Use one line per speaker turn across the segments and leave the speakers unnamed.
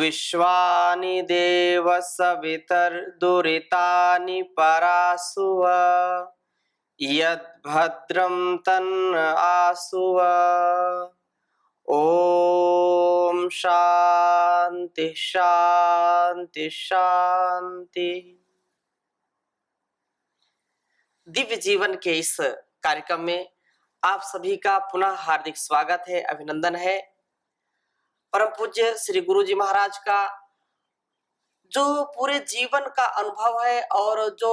विश्वानि देव सवितर्दुरितानि परासुव यद्भद्रं तन्न आसुव। ओम शांति शांति शांति। दिव्य जीवन के इस कार्यक्रम में आप सभी का पुनः हार्दिक स्वागत है, अभिनंदन है। परम पूज्य श्री गुरु जी महाराज का जो पूरे जीवन का अनुभव है और जो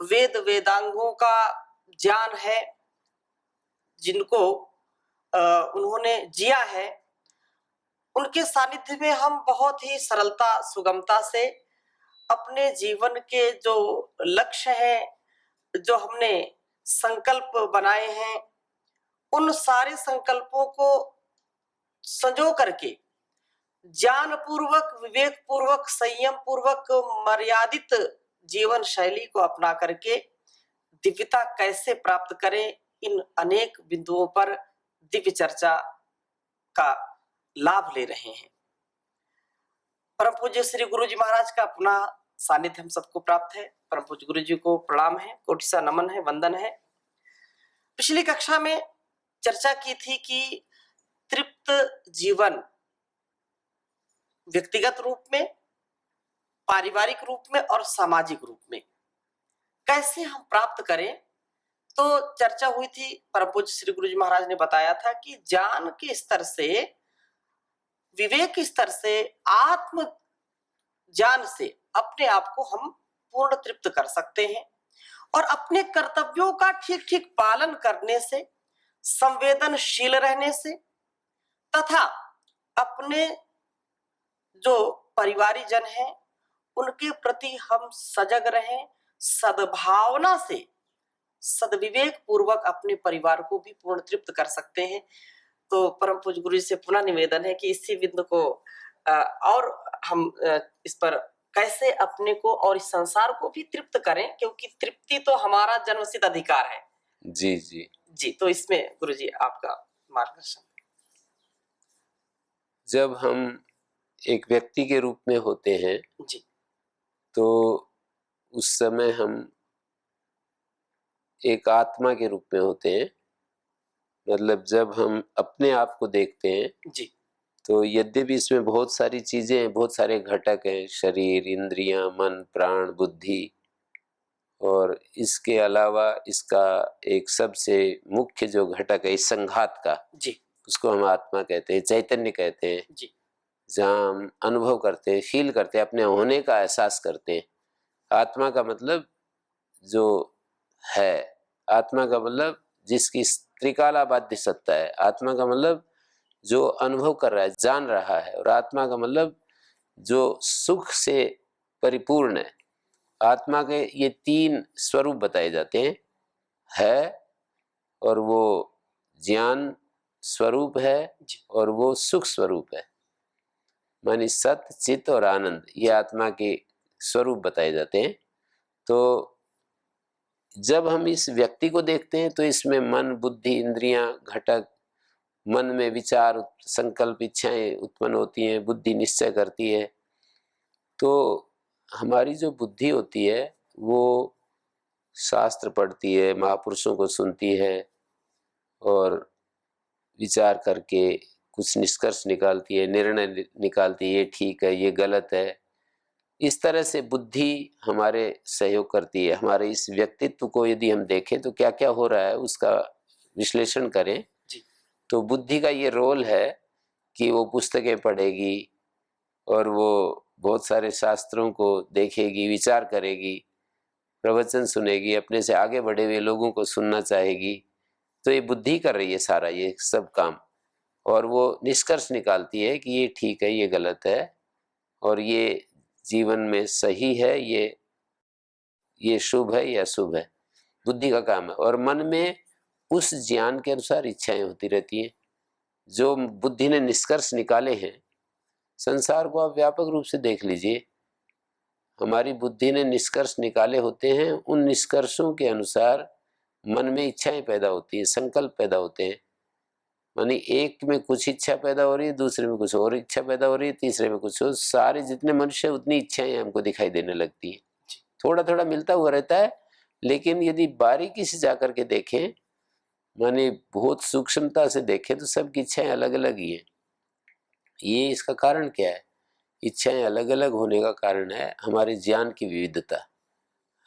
वेद वेदांगों का ज्ञान है, जिनको उन्होंने जिया है, उनके सानिध्य में हम बहुत ही सरलता सुगमता से अपने जीवन के जो लक्ष्य है, जो हमने संकल्प बनाए हैं, उन सारे संकल्पों को संजो करके ज्ञान पूर्वक, विवेक पूर्वक, संयम पूर्वक, मर्यादित जीवन शैली को अपना करके दिव्यता कैसे प्राप्त करें, इन अनेक बिंदुओं पर दिव्य चर्चा का लाभ ले रहे हैं। परम पूज्य श्री गुरु जी महाराज का पुनः सानिध्य हम सबको प्राप्त है। परम पूज्य गुरु जी को प्रणाम है, कोटि सा नमन है, वंदन है। पिछली कक्षा में चर्चा की थी कि तृप्त जीवन व्यक्तिगत रूप में, पारिवारिक रूप में और सामाजिक रूप में कैसे हम प्राप्त करें। तो चर्चा हुई थी, परम पूज्य श्री गुरु जी महाराज ने बताया था कि ज्ञान के स्तर से, विवेक के स्तर से, आत्म ज्ञान से अपने आप को हम पूर्ण तृप्त कर सकते हैं और अपने कर्तव्यों का ठीक ठीक पालन करने से, संवेदनशील रहने से तथा अपने जो परिवारी जन हैं उनके प्रति हम सजग रहें, सद्भावना से, सद्विवेक पूर्वक अपने परिवार को भी पूर्ण तृप्त कर सकते हैं। तो परम पूज्य गुरु जी से पुनः निवेदन है कि इसी बिंदु को और हम इस पर कैसे अपने को और इस संसार को भी तृप्त करें, क्योंकि तृप्ति तो हमारा जन्मसिद्ध अधिकार है।
जी जी
जी, तो इसमें गुरु जी आपका मार्गदर्शन।
जब हम एक व्यक्ति के रूप में होते हैं
जी,
तो उस समय हम एक आत्मा के रूप में होते हैं। मतलब जब हम अपने आप को देखते हैं
जी,
तो यद्यपि इसमें बहुत सारी चीजें हैं, बहुत सारे घटक हैं, शरीर, इंद्रियां, मन, प्राण, बुद्धि, और इसके अलावा इसका एक सबसे मुख्य जो घटक है इस संघात का,
जी,
उसको हम आत्मा कहते हैं, चैतन्य कहते हैं।
जी,
जहाँ हम अनुभव करते हैं, फील करते हैं, अपने होने का एहसास करते हैं। आत्मा का मतलब जो है, आत्मा का मतलब जिसकी त्रिकालाबाध्य सत्ता है, आत्मा का मतलब जो अनुभव कर रहा है, जान रहा है, और आत्मा का मतलब जो सुख से परिपूर्ण है। आत्मा के ये तीन स्वरूप बताए जाते हैं, है और वो ज्ञान स्वरूप है और वो सुख स्वरूप है। मानी सत, चित और आनंद, ये आत्मा के स्वरूप बताए जाते हैं। तो जब हम इस व्यक्ति को देखते हैं तो इसमें मन, बुद्धि, इंद्रियां, घटक, मन में विचार, संकल्प, इच्छाएं उत्पन्न होती हैं, बुद्धि निश्चय करती है। तो हमारी जो बुद्धि होती है वो शास्त्र पढ़ती है, महापुरुषों को सुनती है और विचार करके कुछ निष्कर्ष निकालती है, निर्णय निकालती है, ये ठीक है, ये गलत है। इस तरह से बुद्धि हमारे सहयोग करती है। हमारे इस व्यक्तित्व को यदि हम देखें तो क्या क्या हो रहा है उसका विश्लेषण करें
जी,
तो बुद्धि का ये रोल है कि वो पुस्तकें पढ़ेगी और वो बहुत सारे शास्त्रों को देखेगी, विचार करेगी, प्रवचन सुनेगी, अपने से आगे बढ़े हुए लोगों को सुनना चाहेगी। तो ये बुद्धि कर रही है सारा ये सब काम, और वो निष्कर्ष निकालती है कि ये ठीक है, ये गलत है, और ये जीवन में सही है, ये शुभ है या अशुभ है। बुद्धि का काम है। और मन में उस ज्ञान के अनुसार इच्छाएं होती रहती हैं जो बुद्धि ने निष्कर्ष निकाले हैं। संसार को आप व्यापक रूप से देख लीजिए, हमारी बुद्धि ने निष्कर्ष निकाले होते हैं, उन निष्कर्षों के अनुसार मन में इच्छाएं पैदा होती हैं, संकल्प पैदा होते हैं। मानी एक में कुछ इच्छा पैदा हो रही है, दूसरे में कुछ और इच्छा पैदा हो रही है, तीसरे में कुछ और, सारे जितने मनुष्य उतनी इच्छाएं हमको दिखाई देने लगती है। थोड़ा थोड़ा मिलता हुआ रहता है, लेकिन यदि बारीकी से जाकर के देखें, माने बहुत सूक्ष्मता से देखें, तो सबकी इच्छाएं अलग अलग ही है। ये इसका कारण क्या है? इच्छाएं अलग अलग होने का कारण है हमारे ज्ञान की विविधता,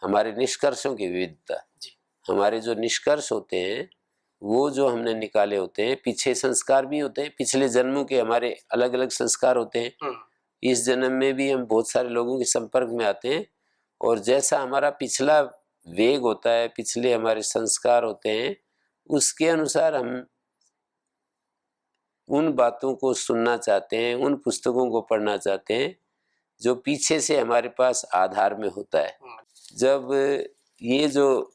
हमारे निष्कर्षों की विविधता। हमारे जो निष्कर्ष होते हैं वो जो हमने निकाले होते हैं, पीछे संस्कार भी होते हैं, पिछले जन्मों के हमारे अलग अलग संस्कार होते हैं। इस जन्म में भी हम बहुत सारे लोगों के संपर्क में आते हैं, और जैसा हमारा पिछला वेग होता है, पिछले हमारे संस्कार होते हैं, उसके अनुसार हम उन बातों को सुनना चाहते हैं, उन पुस्तकों को पढ़ना चाहते हैं जो पीछे से हमारे पास आधार में होता है। जब ये जो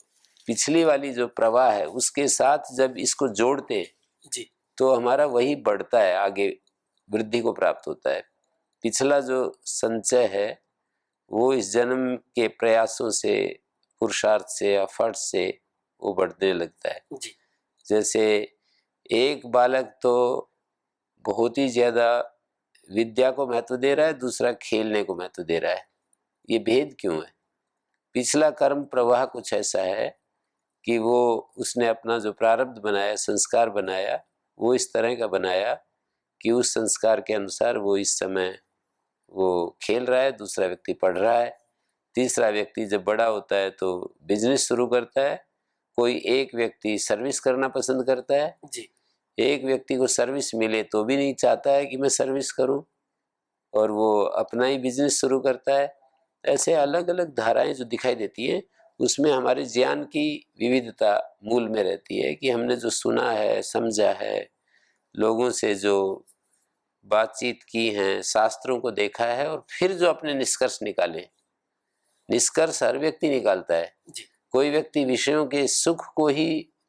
पिछली वाली जो प्रवाह है उसके साथ जब इसको जोड़ते हैं जी, तो हमारा वही बढ़ता है, आगे वृद्धि को प्राप्त होता है। पिछला जो संचय है वो इस जन्म के प्रयासों से, पुरुषार्थ से, एफर्ट से वो बढ़ने लगता है जी। जैसे एक बालक तो बहुत ही ज्यादा विद्या को महत्व दे रहा है, दूसरा खेलने को महत्व दे रहा है। ये भेद क्यों है? पिछला कर्म प्रवाह कुछ ऐसा है कि वो उसने अपना जो प्रारब्ध बनाया, संस्कार बनाया, वो इस तरह का बनाया कि उस संस्कार के अनुसार वो इस समय वो खेल रहा है, दूसरा व्यक्ति पढ़ रहा है, तीसरा व्यक्ति जब बड़ा होता है तो बिजनेस शुरू करता है, कोई एक व्यक्ति सर्विस करना पसंद करता है जी। एक व्यक्ति को सर्विस मिले तो भी नहीं चाहता है कि मैं सर्विस करूं, और वो अपना ही बिजनेस शुरू करता है। ऐसे अलग अलग धाराएं जो दिखाई देती हैं, उसमें हमारे ज्ञान की विविधता मूल में रहती है कि हमने जो सुना है, समझा है, लोगों से जो बातचीत की है, शास्त्रों को देखा है, और फिर जो अपने निष्कर्ष निकाले। निष्कर्ष हर व्यक्ति निकालता है जी। कोई व्यक्ति विषयों के सुख को ही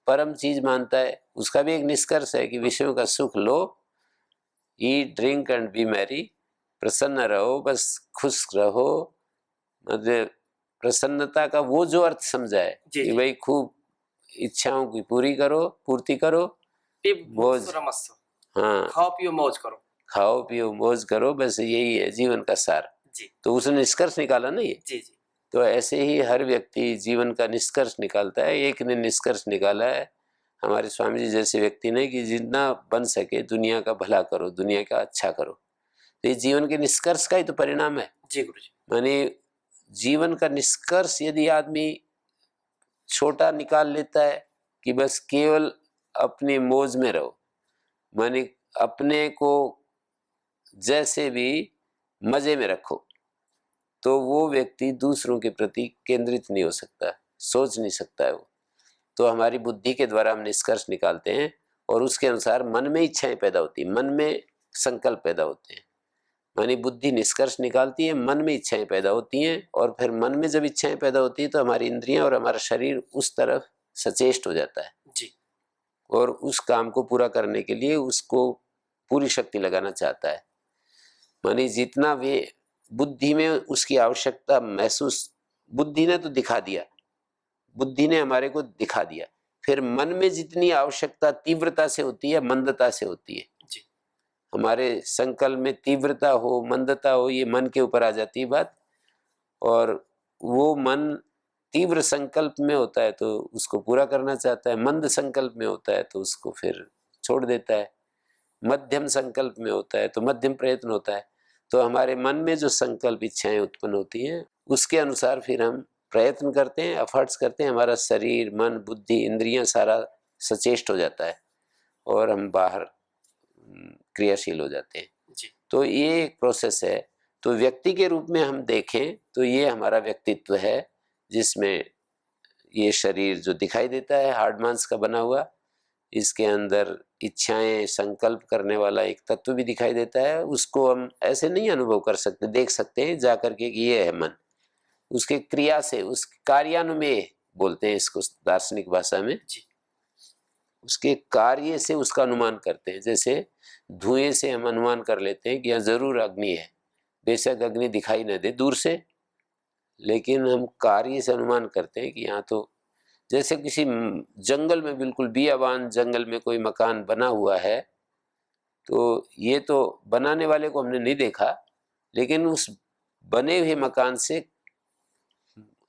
परम चीज मानता है, उसका भी एक निष्कर्ष है कि विषयों का सुख लो, eat drink and be merry, प्रसन्न रहो, बस खुश रहो। मतलब प्रसन्नता का वो जो अर्थ समझा है कि भाई खूब इच्छाओं की पूर्ति करो, मौज, हाँ,
खाओ पियो मौज करो,
खाओ पियो मौज करो, बस यही है जीवन का सार जी। तो उसने निष्कर्ष निकाला ना ये
जी जी।
तो ऐसे ही हर व्यक्ति जीवन का निष्कर्ष निकालता है। एक ने निष्कर्ष निकाला है, हमारे स्वामी जी जैसे व्यक्ति ने, कि जितना बन सके दुनिया का भला करो, दुनिया का अच्छा करो। तो ये जीवन के निष्कर्ष का ही तो परिणाम है
जी गुरु जी।
माने जीवन का निष्कर्ष यदि आदमी छोटा निकाल लेता है कि बस केवल अपनी मौज में रहो, माने अपने को जैसे भी मजे में रखो, तो वो व्यक्ति दूसरों के प्रति केंद्रित नहीं हो सकता, सोच नहीं सकता है वो। तो हमारी बुद्धि के द्वारा हम निष्कर्ष निकालते हैं, और उसके अनुसार मन में इच्छाएं पैदा होती है, मन में संकल्प पैदा होते हैं। मानी बुद्धि निष्कर्ष निकालती है, मन में इच्छाएं पैदा होती हैं, और फिर मन में जब इच्छाएं पैदा होती है तो हमारी इंद्रियां और हमारा शरीर उस तरफ सचेष्ट हो जाता है जी, और उस काम को पूरा करने के लिए उसको पूरी शक्ति लगाना चाहता है। मानी जितना वे बुद्धि में उसकी आवश्यकता महसूस, बुद्धि ने तो दिखा दिया, बुद्धि ने हमारे को दिखा दिया, फिर मन में जितनी आवश्यकता तीव्रता से होती है, मंदता से होती है जी। हमारे संकल्प में तीव्रता हो, मंदता हो, ये मन के ऊपर आ जाती है बात। और वो मन तीव्र संकल्प में होता है तो उसको पूरा करना चाहता है, मंद संकल्प में होता है तो उसको फिर छोड़ देता है, मध्यम संकल्प में होता है तो मध्यम प्रयत्न होता है। तो हमारे मन में जो संकल्प इच्छाएं उत्पन्न होती हैं उसके अनुसार फिर हम प्रयत्न करते हैं, एफर्ट्स करते हैं, हमारा शरीर, मन, बुद्धि, इंद्रियां सारा सचेष्ट हो जाता है और हम बाहर क्रियाशील हो जाते हैं जी। तो ये एक प्रोसेस है। तो व्यक्ति के रूप में हम देखें तो ये हमारा व्यक्तित्व है, जिसमें ये शरीर जो दिखाई देता है हार्ड मांस का बना हुआ, इसके अंदर इच्छाएं, संकल्प करने वाला एक तत्व भी दिखाई देता है। उसको हम ऐसे नहीं अनुभव कर सकते, देख सकते हैं जा करके कि ये है मन, उसके क्रिया से, उस कार्यान्वयन बोलते हैं इसको दार्शनिक भाषा में जी। उसके कार्य से उसका अनुमान करते हैं। जैसे धुएं से हम अनुमान कर लेते हैं कि यहाँ जरूर अग्नि है, बेशक अग्नि दिखाई न दे दूर से, लेकिन हम कार्य से अनुमान करते हैं कि यहाँ तो जैसे किसी जंगल में, बिल्कुल बियाबान जंगल में कोई मकान बना हुआ है, तो ये तो बनाने वाले को हमने नहीं देखा, लेकिन उस बने हुए मकान से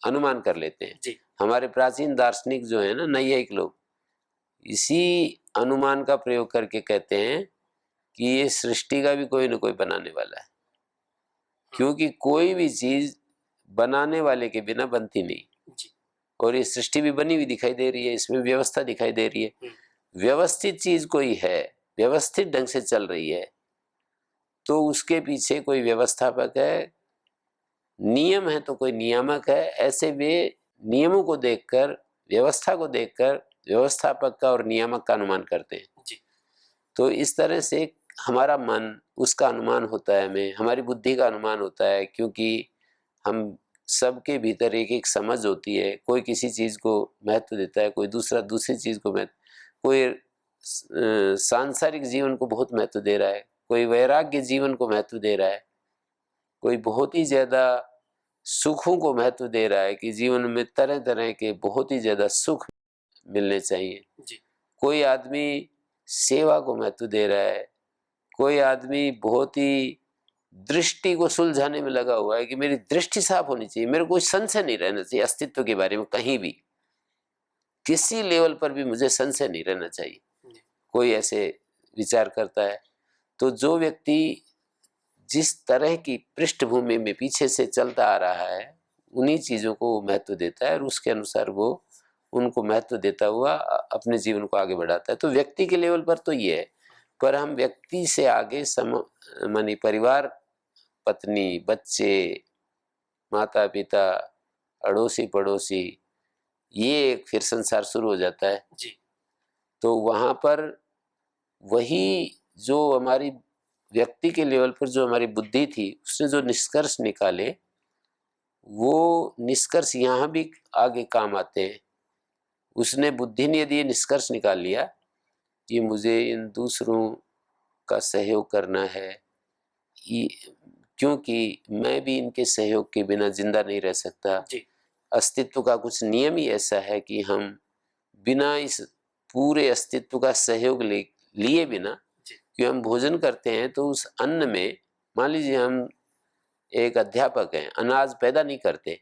अनुमान कर लेते हैं
जी।
हमारे प्राचीन दार्शनिक जो है ना, नैयायिक लोग, इसी अनुमान का प्रयोग करके कहते हैं कि ये सृष्टि का भी कोई न कोई बनाने वाला है, क्योंकि कोई भी चीज बनाने वाले के बिना बनती नहीं।
जी।
और ये सृष्टि भी बनी हुई दिखाई दे रही है, इसमें व्यवस्था दिखाई दे रही है, व्यवस्थित चीज कोई है, व्यवस्थित ढंग से चल रही है, तो उसके पीछे कोई व्यवस्थापक है, नियम है तो कोई नियामक है। ऐसे वे नियमों को देखकर, व्यवस्था को देखकर व्यवस्थापक का और नियामक का अनुमान करते हैं।
जी।
तो इस तरह से हमारा मन, उसका अनुमान होता है, हमें हमारी बुद्धि का अनुमान होता है, क्योंकि हम सबके भीतर एक एक समझ होती है। कोई किसी चीज को महत्व देता है, कोई दूसरा दूसरी चीज को महत्व, कोई सांसारिक जीवन को बहुत महत्व दे रहा है, कोई वैराग्य जीवन को महत्व दे रहा है, कोई बहुत ही ज्यादा सुखों को महत्व दे रहा है कि जीवन में तरह तरह के बहुत ही ज्यादा सुख मिलने चाहिए।
जी।
कोई आदमी सेवा को महत्व दे रहा है, कोई आदमी बहुत ही दृष्टि को सुलझाने में लगा हुआ है कि मेरी दृष्टि साफ होनी चाहिए, मेरे को कोई संशय नहीं रहना चाहिए अस्तित्व के बारे में, कहीं भी किसी लेवल पर भी मुझे संशय नहीं रहना चाहिए। कोई ऐसे विचार करता है। तो जो व्यक्ति जिस तरह की पृष्ठभूमि में पीछे से चलता आ रहा है, उन्हीं चीजों को वो महत्व देता है और उसके अनुसार वो उनको महत्व देता हुआ अपने जीवन को आगे बढ़ाता है। तो व्यक्ति के लेवल पर तो ये है, पर हम व्यक्ति से आगे मानी परिवार, पत्नी, बच्चे, माता पिता, अड़ोसी पड़ोसी, ये एक फिर संसार शुरू हो जाता है।
जी।
तो वहां पर वही जो हमारी व्यक्ति के लेवल पर जो हमारी बुद्धि थी, उसने जो निष्कर्ष निकाले, वो निष्कर्ष यहाँ भी आगे काम आते हैं। उसने, बुद्धि ने यदि ये निष्कर्ष निकाल लिया कि मुझे इन दूसरों का सहयोग करना है, क्योंकि मैं भी इनके सहयोग के बिना जिंदा नहीं रह सकता।
जी।
अस्तित्व का कुछ नियम ही ऐसा है कि हम बिना इस पूरे अस्तित्व का सहयोग लिए बिना, कि हम भोजन करते हैं तो उस अन्न में, मान लीजिए हम एक अध्यापक हैं, अनाज पैदा नहीं करते,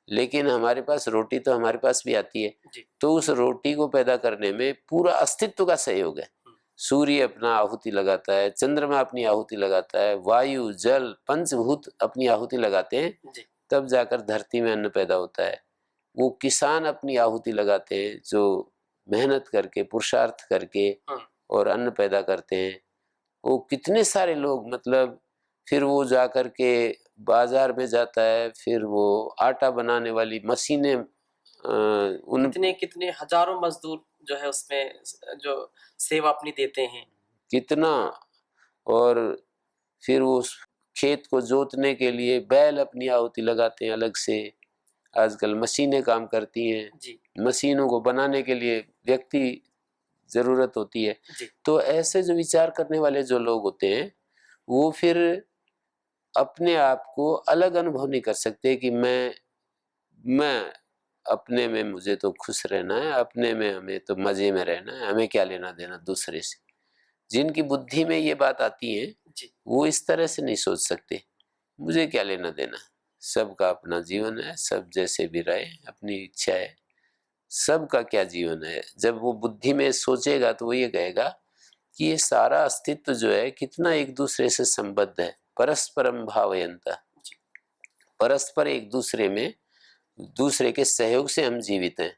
लेकिन हमारे पास रोटी तो हमारे पास भी आती है, तो उस रोटी को पैदा करने में पूरा अस्तित्व का सहयोग है। सूर्य अपना आहुति लगाता है, चंद्रमा अपनी आहुति लगाता है, वायु, जल, पंचभूत अपनी आहुति लगाते हैं, तब जाकर धरती में अन्न पैदा होता है। वो किसान अपनी आहुति लगाते हैं, जो मेहनत करके, पुरुषार्थ करके और अन्न पैदा करते हैं। वो कितने सारे लोग, मतलब फिर वो जा कर के बाजार में जाता है, फिर वो आटा बनाने वाली मशीनें,
कितने कितने हजारों मजदूर जो है उसमें जो सेवा अपनी देते हैं,
कितना। और फिर वो खेत को जोतने के लिए बैल अपनी आहुति लगाते हैं अलग से। आजकल मशीनें काम करती हैं, मशीनों को बनाने के लिए व्यक्ति जरूरत होती है। तो ऐसे जो विचार करने वाले जो लोग होते हैं, वो फिर अपने आप को अलग अनुभव नहीं कर सकते कि मैं अपने में मुझे तो खुश रहना है, अपने में हमें तो मजे में रहना है, हमें क्या लेना देना दूसरे से। जिनकी बुद्धि में ये बात आती है, वो इस तरह से नहीं सोच सकते, मुझे क्या लेना देना, सबका अपना जीवन है, सब जैसे भी रहे, अपनी इच्छा है, सबका क्या जीवन है। जब वो बुद्धि में सोचेगा तो वो ये कहेगा कि ये सारा अस्तित्व जो है कितना एक दूसरे से संबद्ध है, परस्परम भावयंता, परस्पर एक दूसरे में, दूसरे के सहयोग से हम जीवित हैं।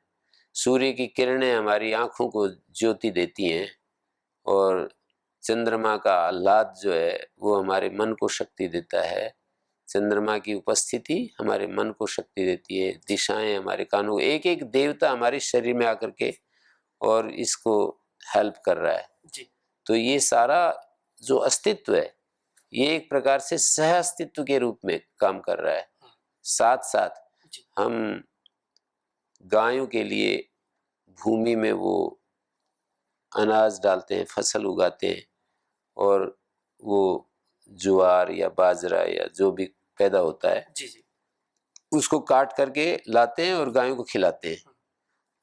सूर्य की किरणें हमारी आंखों को ज्योति देती हैं, और चंद्रमा का आह्लाद जो है वो हमारे मन को शक्ति देता है। चंद्रमा की उपस्थिति हमारे मन को शक्ति देती है, दिशाएं हमारे कानों, एक एक देवता हमारे शरीर में आकर के और इसको हेल्प कर रहा है। तो ये सारा जो अस्तित्व है, ये एक प्रकार से सह अस्तित्व के रूप में काम कर रहा है। साथ साथ हम गायों के लिए भूमि में वो अनाज डालते हैं, फसल उगाते हैं, और वो ज्वार या बाजरा या जो भी पैदा होता है, उसको काट करके लाते हैं और गायों को खिलाते हैं।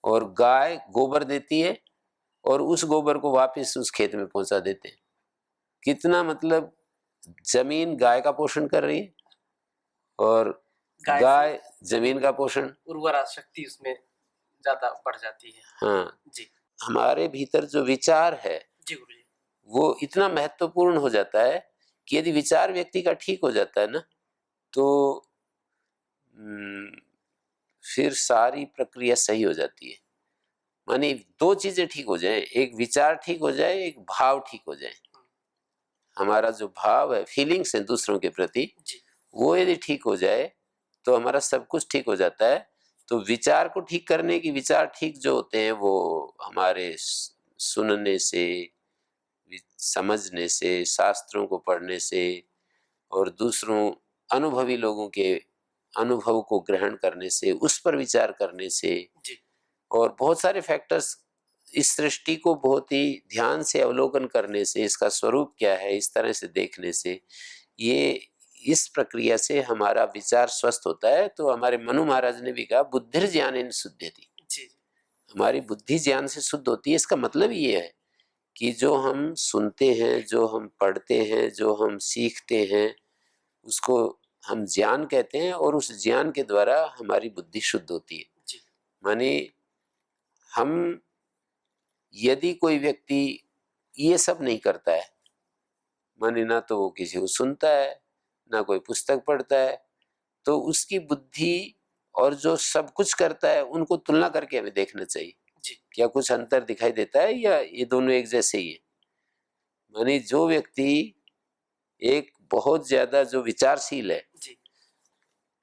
और गाय गोबर देती है और उस गोबर को वापस उस खेत में पहुंचा देते हैं। कितना मतलब जमीन गाय का पोषण कर रही है और गाय जमीन का पोषण,
उर्वरा शक्ति उसमें ज्यादा बढ़ जाती है।
हाँ
जी
हमारे भीतर जो विचार है
जी गुरु जी।
वो इतना महत्वपूर्ण हो जाता है कि यदि विचार व्यक्ति का ठीक हो जाता है ना तो फिर सारी प्रक्रिया सही हो जाती है। माने दो चीजें ठीक हो जाए, एक विचार ठीक हो जाए, एक भाव ठीक हो जाए। हमारा जो भाव है, फीलिंग्स है दूसरों के प्रति, वो यदि ठीक हो जाए तो हमारा सब कुछ ठीक हो जाता है। तो विचार को ठीक करने की, विचार ठीक जो होते हैं वो हमारे सुनने से, समझने से, शास्त्रों को पढ़ने से और दूसरों अनुभवी लोगों के अनुभव को ग्रहण करने से, उस पर विचार करने से और बहुत सारे फैक्टर्स, इस सृष्टि को बहुत ही ध्यान से अवलोकन करने से, इसका स्वरूप क्या है इस तरह से देखने से, ये इस प्रक्रिया से हमारा विचार स्वस्थ होता है। तो हमारे मनु महाराज ने भी कहा बुद्धिर ज्ञानेन शुध्यति, हमारी बुद्धि ज्ञान से शुद्ध होती है। इसका मतलब ये है कि जो हम सुनते हैं, जो हम पढ़ते हैं, जो हम सीखते हैं, उसको हम ज्ञान कहते हैं और उस ज्ञान के द्वारा हमारी बुद्धि शुद्ध होती है। माने हम, यदि कोई व्यक्ति ये सब नहीं करता है, माने ना तो वो किसी को सुनता है, ना कोई पुस्तक पढ़ता है, तो उसकी बुद्धि और जो सब कुछ करता है उनको तुलना करके हमें देखना चाहिए क्या कुछ अंतर दिखाई देता है या ये दोनों एक जैसे ही है। माने जो व्यक्ति एक बहुत ज्यादा जो विचारशील है,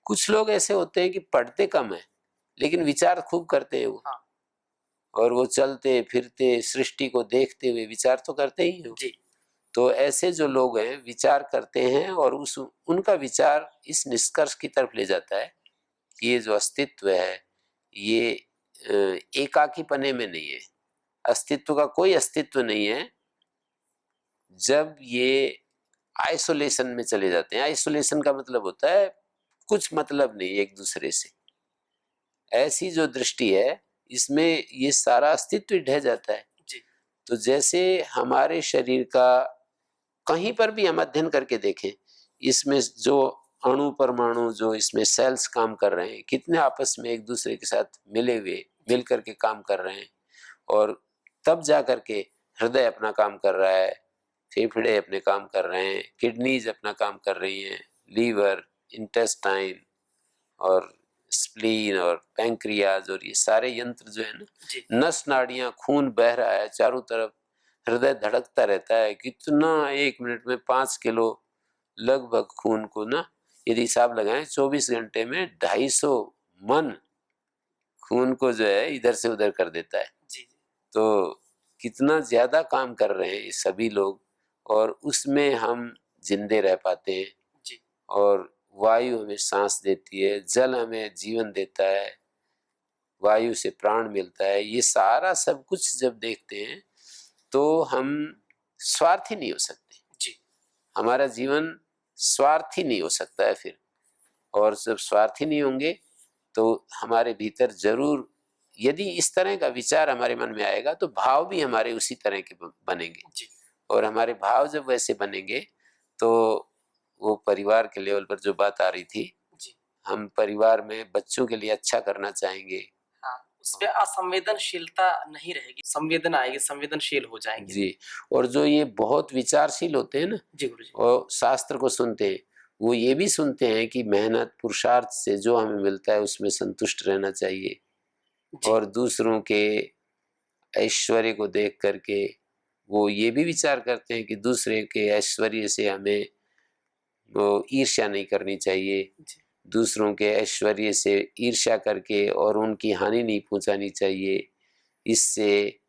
कुछ लोग ऐसे होते हैं कि पढ़ते कम है लेकिन विचार खूब करते हैं वो, और वो चलते फिरते सृष्टि को देखते हुए विचार तो करते ही हो। तो ऐसे जो लोग हैं विचार करते हैं और उनका विचार इस निष्कर्ष की तरफ ले जाता है कि ये जो अस्तित्व है ये एकाकी पने में नहीं है, अस्तित्व का कोई अस्तित्व नहीं है जब ये आइसोलेशन में चले जाते हैं। आइसोलेशन का मतलब होता है कुछ मतलब नहीं एक दूसरे से। ऐसी जो दृष्टि है इसमें ये सारा अस्तित्व ढह जाता है। तो जैसे हमारे शरीर का कहीं पर भी हम अध्ययन करके देखें, इसमें जो अणु परमाणु जो इसमें सेल्स काम कर रहे हैं, कितने आपस में एक दूसरे के साथ मिले हुए मिल करके काम कर रहे हैं, और तब जा करके हृदय अपना काम कर रहा है, फेफड़े अपने काम कर रहे हैं, किडनीज अपना काम कर रही हैं, लीवर, इंटेस्टाइन और स्प्लीन और पैंक्रियाज और ये सारे यंत्र जो है ना, नस नाड़ियां, खून बह रहा है चारों तरफ, हृदय धड़कता रहता है। कितना 1 मिनट में 5 किलो लगभग खून को ना यदि हिसाब लगाएं 24 घंटे में 250 मन खून को जो है इधर से उधर कर देता है। तो कितना ज्यादा काम कर रहे हैं ये सभी लोग, और उसमें हम जिंदे रह पाते हैं। और वायु हमें सांस देती है, जल हमें जीवन देता है, वायु से प्राण मिलता है। ये सारा सब कुछ जब देखते हैं तो हम स्वार्थी नहीं हो सकते। हमारा जीवन स्वार्थी नहीं हो सकता है फिर, और जब स्वार्थी नहीं होंगे तो हमारे भीतर जरूर, यदि इस तरह का विचार हमारे मन में आएगा तो भाव भी हमारे उसी तरह के बनेंगे। और हमारे भाव जब वैसे बनेंगे तो वो परिवार के लेवल पर जो बात आ रही थी, हम परिवार में बच्चों के लिए अच्छा करना चाहेंगे।
उसपे असंवेदनशीलता नहीं रहेगी, संवेदना आएगी, संवेदनशील हो जाएंगे।
जी, और जो ये बहुत विचारशील होते हैं ना, और शास्त्र को सुनते हैं, वो ये भी सुनते हैं कि मेहनत पुरुषार्थ से जो हमें मिलता है उसमें संतुष्ट रहना चाहिए, और दूसरों के ऐश्वर्य को देख करके वो ये भी विचार करते हैं कि दूसरे के ऐश्वर्य से हमें वो ईर्ष्या नहीं करनी चाहिए, दूसरों के ऐश्वर्य से ईर्ष्या करके और उनकी हानि नहीं पहुंचानी चाहिए, इससे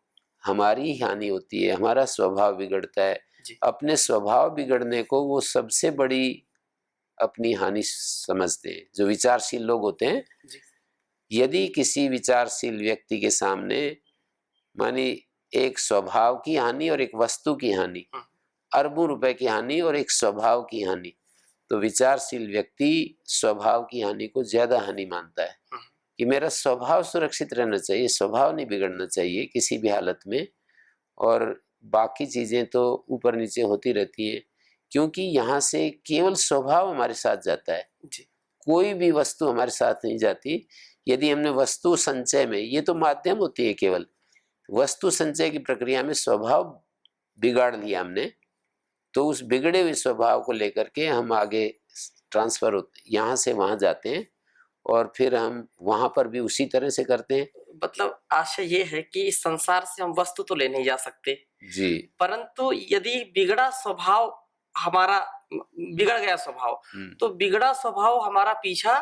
हमारी हानि होती है, हमारा स्वभाव बिगड़ता है। अपने स्वभाव बिगड़ने को वो सबसे बड़ी अपनी हानि समझते हैं जो विचारशील लोग होते हैं। यदि किसी विचारशील व्यक्ति के सामने मानी एक स्वभाव की हानि और एक वस्तु की हानि, अरबों रुपए की हानि और एक स्वभाव की हानि, तो विचारशील व्यक्ति स्वभाव की हानि को ज्यादा हानि मानता है। कि मेरा स्वभाव सुरक्षित रहना चाहिए, स्वभाव नहीं बिगड़ना चाहिए किसी भी हालत में, और बाकी चीज़ें तो ऊपर नीचे होती रहती हैं, क्योंकि यहाँ से केवल स्वभाव हमारे साथ जाता है,
जी
कोई भी वस्तु हमारे साथ नहीं जाती। यदि हमने वस्तु संचय में, ये तो माध्यम होती है केवल, वस्तु संचय की प्रक्रिया में स्वभाव बिगाड़ लिया हमने, तो उस बिगड़े हुए स्वभाव को लेकर के हम आगे ट्रांसफर होते, यहाँ से वहाँ जाते हैं, और फिर हम वहाँ पर भी उसी तरह से करते हैं।
मतलब आशय ये है कि इस संसार से हम वस्तु तो ले नहीं जा सकते,
जी
परंतु यदि बिगड़ा स्वभाव हमारा, बिगड़ गया स्वभाव, तो बिगड़ा स्वभाव हमारा पीछा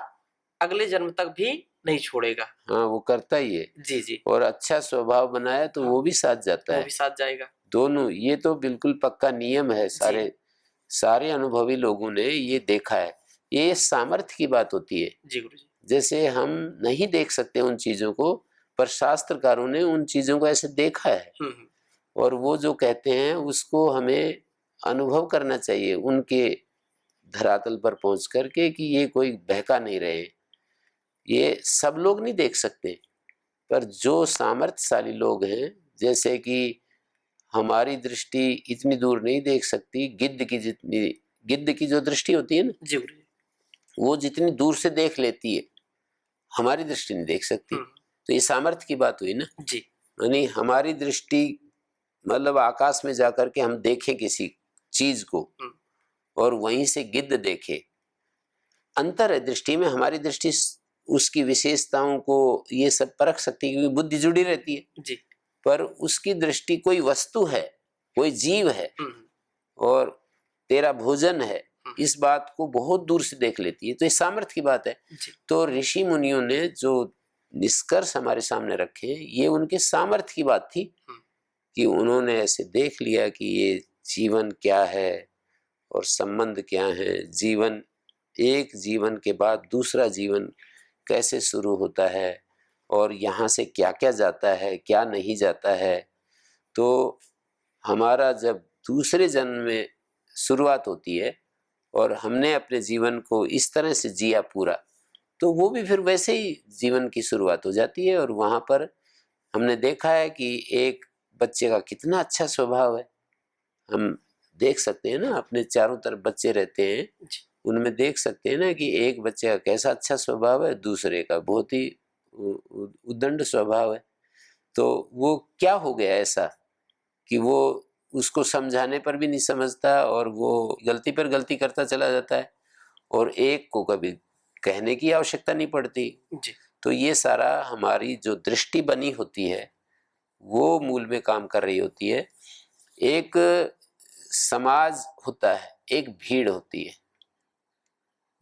अगले जन्म तक भी नहीं छोड़ेगा।
हाँ, वो करता ही है।
जी जी,
और अच्छा स्वभाव बनाया तो वो भी साथ जाता
वो
है,
भी साथ जाएगा।
दोनों। ये तो बिल्कुल पक्का नियम है, सारे अनुभवी लोगों ने ये देखा है। ये सामर्थ्य की बात होती है।
जी गुरुजी।
जैसे हम नहीं देख सकते उन चीजों को, पर शास्त्रकारों ने उन चीजों को ऐसे देखा है, और वो जो कहते हैं उसको हमें अनुभव करना चाहिए उनके धरातल पर पहुंच करके, कि ये कोई बहका नहीं रहे। ये सब लोग नहीं देख सकते, पर जो सामर्थ्यशाली लोग हैं, जैसे कि हमारी दृष्टि इतनी दूर नहीं देख सकती, गिद्ध की जो दृष्टि होती है ना,
जी गुरुजी।
वो जितनी दूर से देख लेती है, हमारी दृष्टि नहीं देख सकती। तो ये सामर्थ्य की बात हुई ना
जी।
यानी हमारी दृष्टि, मतलब आकाश में जाकर के हम देखें किसी चीज को, और वहीं से गिद्ध देखे, अंतर है दृष्टि में। हमारी दृष्टि उसकी विशेषताओं को ये सब परख सकती है, क्योंकि बुद्धि जुड़ी रहती है
जी।
पर उसकी दृष्टि कोई वस्तु है, कोई जीव है, और तेरा भोजन है, इस बात को बहुत दूर से देख लेती है। तो ये सामर्थ्य की बात है। तो ऋषि मुनियों ने जो निष्कर्ष हमारे सामने रखे, ये उनके सामर्थ्य की बात थी, कि उन्होंने ऐसे देख लिया कि ये जीवन क्या है और संबंध क्या है, जीवन, एक जीवन के बाद दूसरा जीवन कैसे शुरू होता है, और यहाँ से क्या क्या जाता है, क्या नहीं जाता है। तो हमारा जब दूसरे जन्म में शुरुआत होती है और हमने अपने जीवन को इस तरह से जिया पूरा, तो वो भी फिर वैसे ही जीवन की शुरुआत हो जाती है। और वहाँ पर हमने देखा है कि एक बच्चे का कितना अच्छा स्वभाव है। हम देख सकते हैं ना, अपने चारों तरफ बच्चे रहते हैं, उनमें देख सकते हैं ना कि एक बच्चे का कैसा अच्छा स्वभाव है, दूसरे का बहुत ही उद्दंड स्वभाव है। तो वो क्या हो गया ऐसा कि वो उसको समझाने पर भी नहीं समझता, और वो गलती पर गलती करता चला जाता है, और एक को कभी कहने की आवश्यकता नहीं पड़ती। तो ये सारा हमारी जो दृष्टि बनी होती है वो मूल में काम कर रही होती है। एक समाज होता है, एक भीड़ होती है।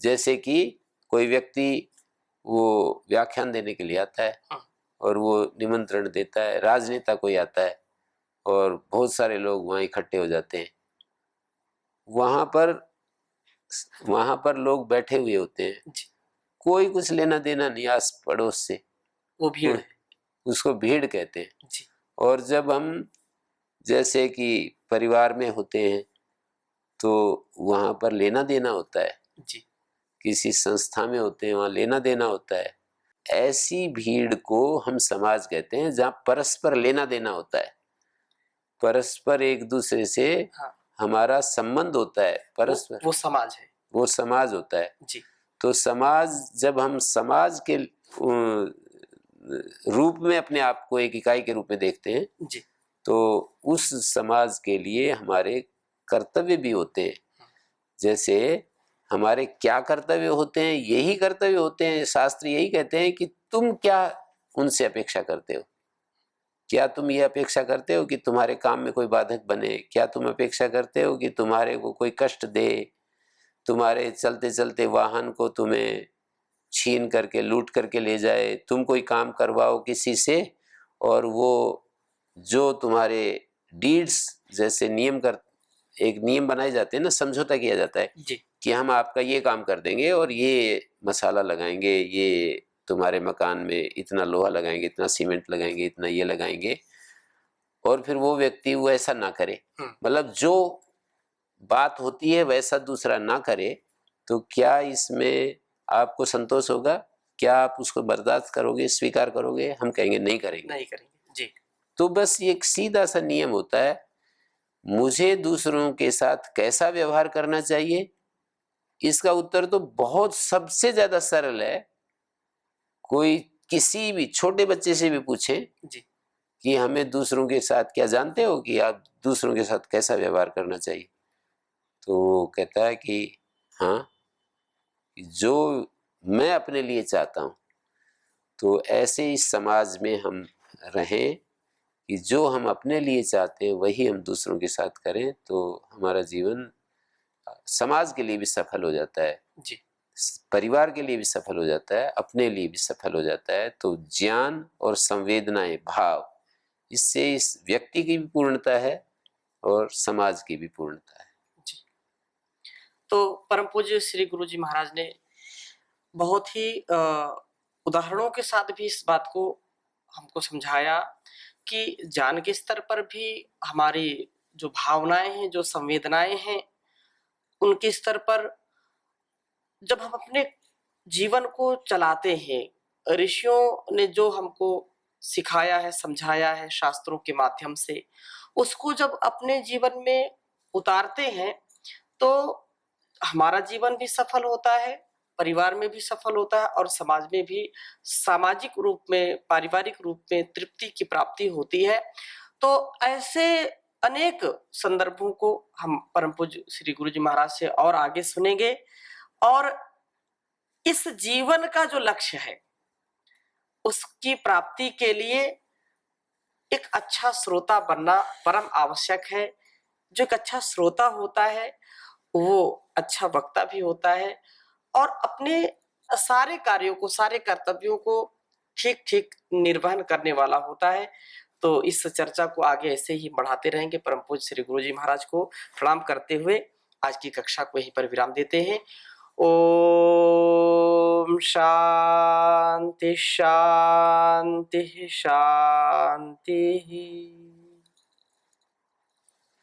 जैसे कि कोई व्यक्ति वो व्याख्यान देने के लिए आता है, और वो निमंत्रण देता है, राजनेता कोई आता है, और बहुत सारे लोग वहाँ इकट्ठे हो जाते हैं। वहाँ पर लोग बैठे हुए होते हैं, कोई कुछ लेना देना नहीं आस पड़ोस से,
वो भीड़ है,
उसको भीड़ कहते हैं। और जब हम जैसे कि परिवार में होते हैं, तो वहाँ पर लेना देना होता है, किसी संस्था में होते हैं, वहाँ लेना देना होता है। ऐसी भीड़ को हम समाज कहते हैं, जहाँ परस्पर लेना देना होता है, परस्पर एक दूसरे से हमारा संबंध होता है, परस्पर
वो समाज है, वो
समाज होता है। तो समाज, जब हम समाज के रूप में अपने आप को एक इकाई के रूप में देखते हैं, तो उस समाज के लिए हमारे कर्तव्य भी होते हैं। जैसे हमारे क्या कर्तव्य होते हैं, यही कर्तव्य होते हैं, शास्त्र यही कहते हैं कि तुम क्या उनसे अपेक्षा करते हो। क्या तुम ये अपेक्षा करते हो कि तुम्हारे काम में कोई बाधक बने? क्या तुम अपेक्षा करते हो कि तुम्हारे को कोई कष्ट दे, तुम्हारे चलते चलते वाहन को तुम्हें छीन करके लूट करके ले जाए, तुम कोई काम करवाओ किसी से, और वो जो तुम्हारे डीड्स जैसे एक नियम बनाए जाते हैं ना, समझौता किया जाता है कि हम आपका ये काम कर देंगे और ये मसाला लगाएंगे, ये तुम्हारे मकान में इतना लोहा लगाएंगे, इतना सीमेंट लगाएंगे, इतना ये लगाएंगे, और फिर वो व्यक्ति वो ऐसा ना करे, मतलब जो बात होती है वैसा दूसरा ना करे, तो क्या इसमें आपको संतोष होगा? क्या आप उसको बर्दाश्त करोगे, स्वीकार करोगे? हम कहेंगे नहीं करेंगे।
नहीं करेंगे जी।
तो बस ये एक सीधा सा नियम होता है, मुझे दूसरों के साथ कैसा व्यवहार करना चाहिए, इसका उत्तर तो बहुत सबसे ज्यादा सरल है। कोई किसी भी छोटे बच्चे से भी पूछे
जी।
कि हमें दूसरों के साथ, क्या जानते हो कि आप दूसरों के साथ कैसा व्यवहार करना चाहिए, तो वो कहता है कि हाँ, जो मैं अपने लिए चाहता हूँ। तो ऐसे ही समाज में हम रहें कि जो हम अपने लिए चाहते हैं वही हम दूसरों के साथ करें, तो हमारा जीवन समाज के लिए भी सफल हो जाता है,
जी।
परिवार के लिए भी सफल हो जाता है, अपने लिए भी सफल हो जाता है। तो ज्ञान और संवेदनाएं, भाव, इससे इस व्यक्ति की भी पूर्णता है और समाज की भी पूर्णता है।
जी। तो परम पूज्य श्री गुरु जी महाराज ने बहुत ही उदाहरणों के साथ भी इस बात को हमको समझाया कि ज्ञान के स्तर पर भी हमारी जो भावनाएं हैं, जो संवेदनाएं हैं, उनके स्तर पर जब हम अपने जीवन को चलाते हैं, ऋषियों ने जो हमको सिखाया है, समझाया है शास्त्रों के माध्यम से, उसको जब अपने जीवन में उतारते हैं तो हमारा जीवन भी सफल होता है, परिवार में भी सफल होता है और समाज में भी सामाजिक रूप में, पारिवारिक रूप में तृप्ति की प्राप्ति होती है। तो ऐसे अनेक संदर्भों को हम परम पूज्य श्री गुरु जी महाराज से और आगे सुनेंगे और इस जीवन का जो लक्ष्य है उसकी प्राप्ति के लिए एक अच्छा श्रोता बनना परम आवश्यक है। जो एक अच्छा श्रोता होता है वो अच्छा वक्ता भी होता है और अपने सारे कार्यों को, सारे कर्तव्यों को ठीक ठीक निर्वहन करने वाला होता है। तो इस चर्चा को आगे ऐसे ही बढ़ाते रहेंगे। परम पूज्य श्री गुरु जी महाराज को प्रणाम करते हुए आज की कक्षा को यहीं पर विराम देते हैं। ओम शांति शांति शांति।